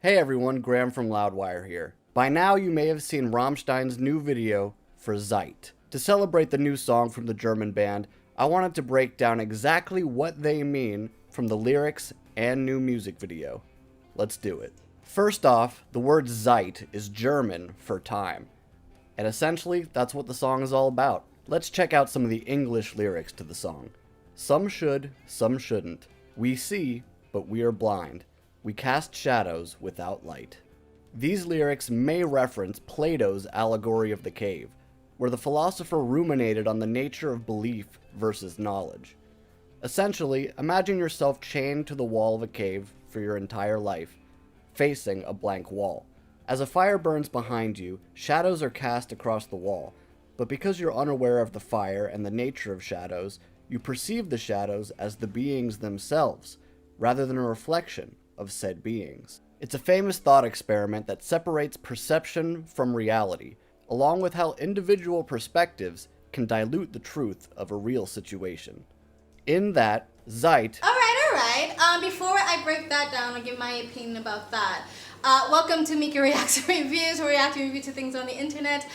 Hey everyone, Graham from Loudwire here. By now you may have seen Rammstein's new video for Zeit. To celebrate the new song from the German band, I wanted to break down exactly what they mean from the lyrics and new music video. Let's do it. First off, the word Zeit is German for time. And essentially, that's what the song is all about. Let's check out some of the English lyrics to the song. Some should, some shouldn't. We see, but we are blind. We cast shadows without light. These lyrics may reference Plato's allegory of the cave, where the philosopher ruminated on the nature of belief versus knowledge. Essentially, imagine yourself chained to the wall of a cave for your entire life, facing a blank wall. As a fire burns behind you, shadows are cast across the wall, but because you're unaware of the fire and the nature of shadows, you perceive the shadows as the beings themselves, rather than a reflection of said beings. It's a famous thought experiment that separates perception from reality, along with how individual perspectives can dilute the truth of a real situation. In that, Zeit... Alright. Before I break that down and give my opinion about that, welcome to Mika Reacts Reviews, where we react to review to things on the internet.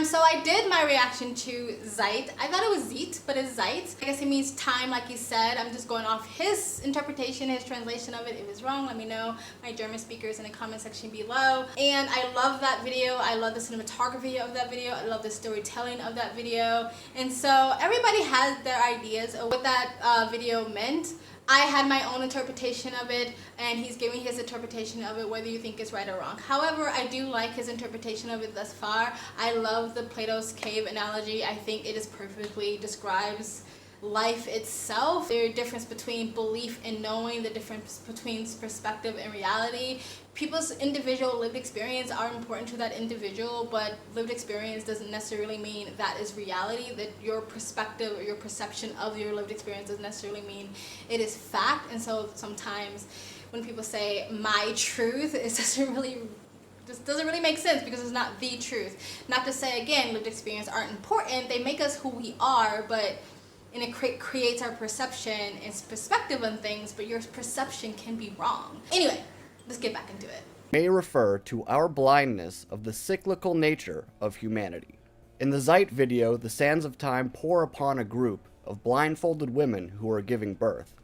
So I did my reaction to Zeit. I thought it was Zeit, but it's Zeit. I guess it means time, like he said. I'm just going off his interpretation, his translation of it. If it's wrong, let me know. My German speakers in the comment section below. And I love that video. I love the cinematography of that video. I love the storytelling of that video. And so everybody has their ideas of what that video meant. I had my own interpretation of it, and he's giving his interpretation of it, whether you think it's right or wrong. However, I do like his interpretation of it thus far. I love the Plato's cave analogy. I think it is perfectly describes life itself. There's a difference between belief and knowing, the difference between perspective and reality. People's individual lived experience are important to that individual, but lived experience doesn't necessarily mean that is reality, that your perspective or your perception of your lived experience doesn't necessarily mean it is fact. And so sometimes when people say my truth, it doesn't really make sense, because it's not the truth. Not to say, again, lived experience aren't important. They make us who we are, and it creates our perception and perspective on things, but your perception can be wrong. Anyway, let's get back into it. May refer to our blindness of the cyclical nature of humanity. In the Zeit video, the sands of time pour upon a group of blindfolded women who are giving birth.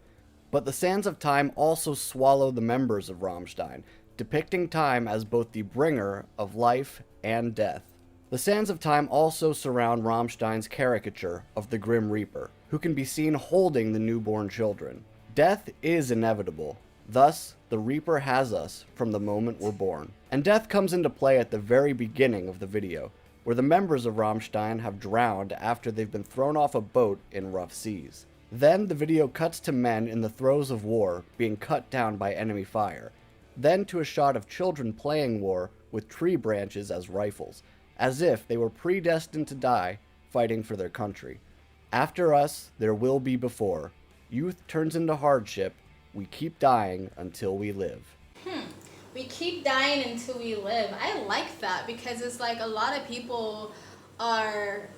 But the sands of time also swallow the members of Rammstein, depicting time as both the bringer of life and death. The sands of time also surround Rammstein's caricature of the Grim Reaper, who can be seen holding the newborn children. Death is inevitable. Thus, the Reaper has us from the moment we're born. And death comes into play at the very beginning of the video, where the members of Rammstein have drowned after they've been thrown off a boat in rough seas. Then the video cuts to men in the throes of war being cut down by enemy fire. Then to a shot of children playing war with tree branches as rifles, as if they were predestined to die fighting for their country. After us, there will be before. Youth turns into hardship. We keep dying until we live. We keep dying until we live. I like that, because it's like a lot of people are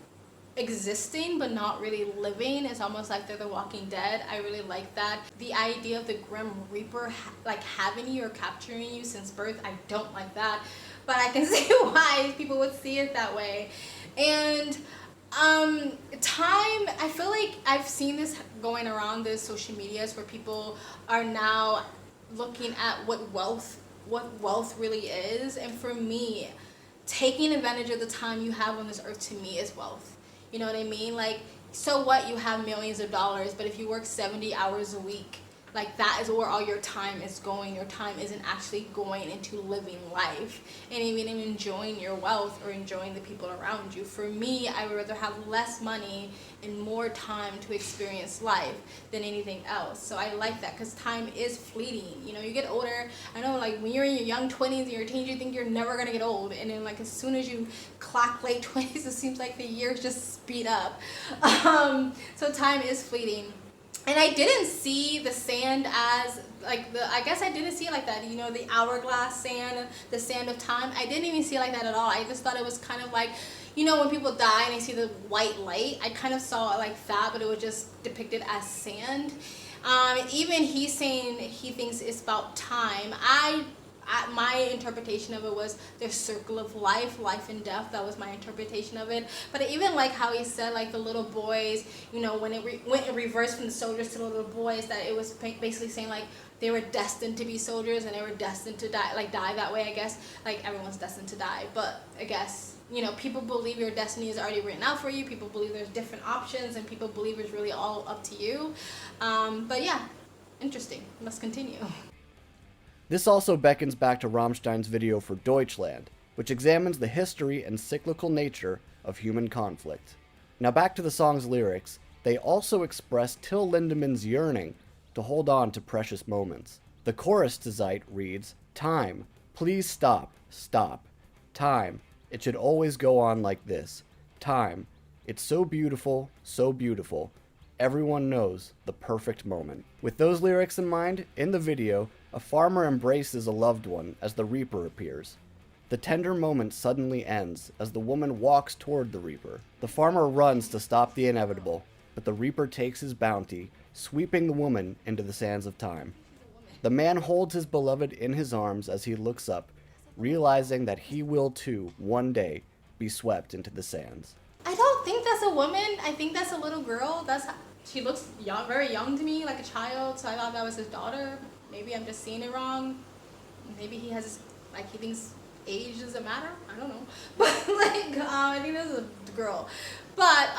existing but not really living. It's almost like they're the Walking Dead. I really like that. The idea of the Grim Reaper like having you or capturing you since birth, I don't like that. But I can see why people would see it that way. And time, I feel like I've seen this going around the social medias, where people are now looking at what wealth really is. And for me, taking advantage of the time you have on this earth, to me, is wealth. You know what I mean? Like, so what, you have millions of dollars, but if you work 70 hours a week, like, that is where all your time is going. Your time isn't actually going into living life and even enjoying your wealth or enjoying the people around you. For me, I would rather have less money and more time to experience life than anything else. So I like that, because time is fleeting. You know, you get older. I know, like, when you're in your young 20s and your teens, you think you're never going to get old. And then, like, as soon as you clock late 20s, it seems like the years just speed up. So time is fleeting. And I didn't see the sand as, like, I guess I didn't see it like that, you know, the hourglass sand, the sand of time. I didn't even see it like that at all. I just thought it was kind of like, you know, when people die and they see the white light, I kind of saw it like that, but it was just depicted as sand. Even he's saying he thinks it's about time. my interpretation of it was their circle of life and death. That was my interpretation of it. But I even like how he said, like, the little boys, you know, when it went in reverse from the soldiers to the little boys, that it was basically saying, like, they were destined to be soldiers and they were destined to die that way, I guess. Like, everyone's destined to die, but I guess, you know, people believe your destiny is already written out for you. People believe there's different options, and people believe it's really all up to you. But yeah, interesting. Let's continue. This also beckons back to Rammstein's video for Deutschland, which examines the history and cyclical nature of human conflict. Now back to the song's lyrics, they also express Till Lindemann's yearning to hold on to precious moments. The chorus to Zeit reads, "Time, please stop, stop. Time, it should always go on like this. Time, it's so beautiful, so beautiful. Everyone knows the perfect moment." With those lyrics in mind, in the video, a farmer embraces a loved one as the Reaper appears. The tender moment suddenly ends as the woman walks toward the Reaper. The farmer runs to stop the inevitable, but the Reaper takes his bounty, sweeping the woman into the sands of time. The man holds his beloved in his arms as he looks up, realizing that he will too, one day, be swept into the sands. I don't think that's a woman. I think that's a little girl. She looks young, very young to me, like a child. So I thought that was his daughter. Maybe I'm just seeing it wrong. Maybe he has, like, he thinks age doesn't matter. I don't know. But like, I think this is a girl. But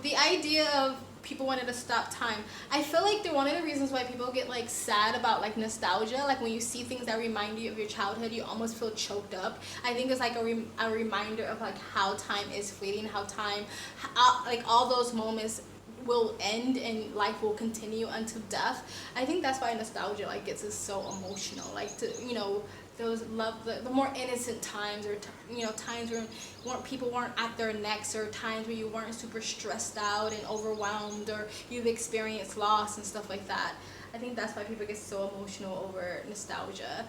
the idea of people wanted to stop time. I feel like one of the reasons why people get, like, sad about, like, nostalgia, like when you see things that remind you of your childhood, you almost feel choked up. I think it's like a reminder of, like, how time is fleeting, how time, like, all those moments will end and life will continue until death. I think that's why nostalgia, like, gets us so emotional, like, to, you know, those the more innocent times, or you know, times where people weren't at their necks, or times where you weren't super stressed out and overwhelmed, or you've experienced loss and stuff like that. I think that's why people get so emotional over nostalgia.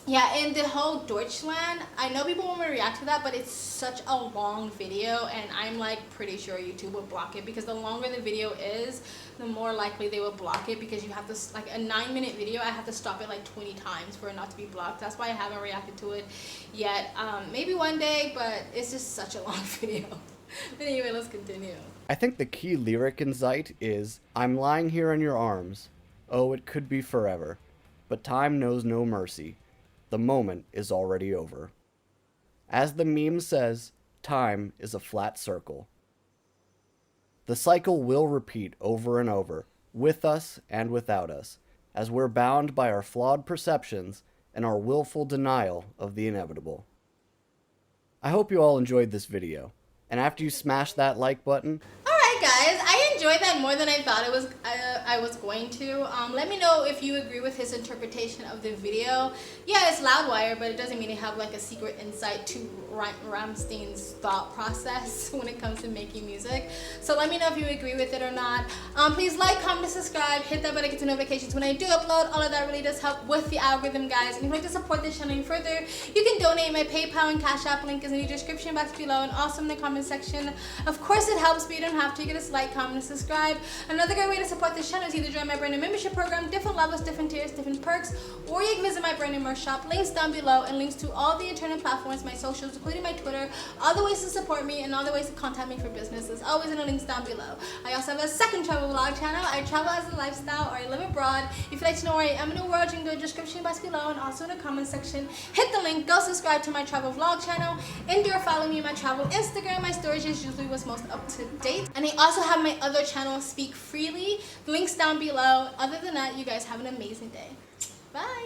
Yeah, and the whole Deutschland, I know people want me to react to that, but it's such a long video, and I'm, like, pretty sure YouTube will block it, because the longer the video is, the more likely they will block it, because you have to, like, a 9-minute video, I have to stop it like 20 times for it not to be blocked. That's why I haven't reacted to it yet. Maybe one day, but it's just such a long video. But anyway, let's continue. I think the key lyric in Zeit is, "I'm lying here in your arms. Oh, it could be forever. But time knows no mercy. The moment is already over." As the meme says, time is a flat circle. The cycle will repeat over and over, with us and without us, as we're bound by our flawed perceptions and our willful denial of the inevitable. I hope you all enjoyed this video, and after you smash that like button, Guys, I enjoyed that more than I thought I was going to. Let me know if you agree with his interpretation of the video. Yeah, it's Loudwire, but it doesn't mean to have, like, a secret insight to Rammstein's thought process when it comes to making music. So let me know if you agree with it or not. Please like, comment, subscribe, hit that button to get notifications when I do upload. All of that really does help with the algorithm, guys. And if you'd like to support this channel any further, you can donate. My PayPal and Cash App link is in the description box below, and also in the comment section. Of course, it helps, but you don't have to. You can just like, comment, and subscribe. Another great way to support this channel is either join my brand new membership program, different levels, different tiers, different perks, or you can visit my brand new merch shop. Links down below, and links to all the internet platforms, my socials, including my Twitter, all the ways to support me, and all the ways to contact me for business is always in the links down below. I also have a second travel vlog channel. I travel as a lifestyle, or I live abroad. If you'd like to know where I am in the world, you can go to the description box below, and also in the comment section. Hit the link, go subscribe to my travel vlog channel, and or follow me on my travel Instagram. My storage is usually what's most up to date. And I also have my other channel, Speak Freely. Links down below. Other than that, you guys have an amazing day. Bye.